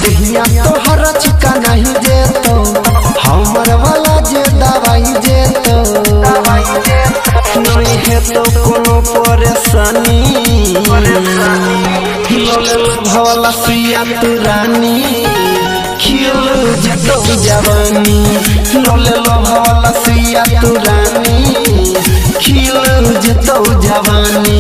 दहिया तोहर चिका नहीं जेतो हमर वाला जे दवाई जेतो नहीं है तो कोनो परेशानी भवला सुइया तू रानी खिल जेतो जवानी लोले भवला सुइया तू रानी खिल जेतो जवानी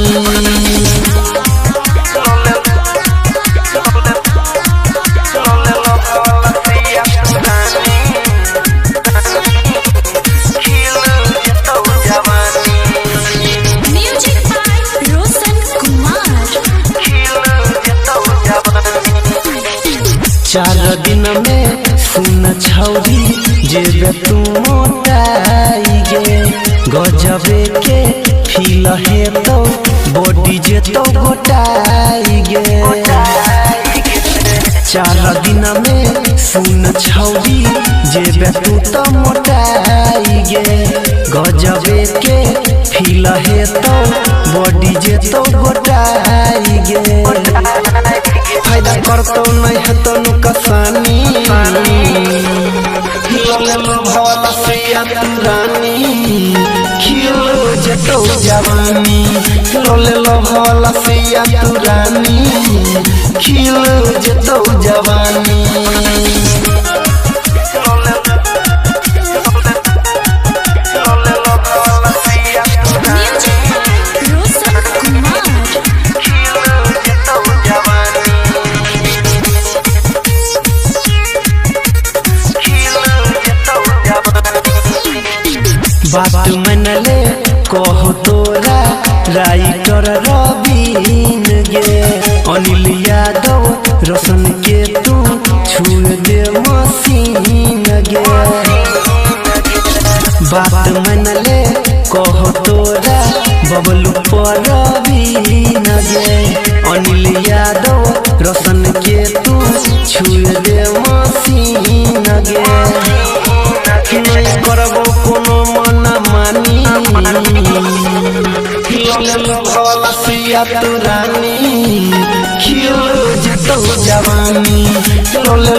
चार दिन में सुन छौरी जेबे तू मोटाई गे गजबे के फील है तो बॉडी जे तो गोटाई गे चार दिन में सुन छौरी जेबे तू तो मोटाई गे गजबे के फील है तो बॉडी जे तो गोटाई गे फायदा करतो नहीं है तो नुकसानी भवला सुइया तू रानी खिल जेतो जवानी लोले भवला सुइया तू रानी खिल जेतो जवानी बात मनले कहो तोरा राइटर रवीन गे अनिल यादव रोशन के तू छुड़ दे मसीन गे बात मनले कहो तोरा बबलू परवीन गे अनिल यादव रोशन के तू छुड़ दे मसीन गे नहीं करबो कोनो मना मानी भवला सुइया तू रानी खिल जेतो जवानी लोले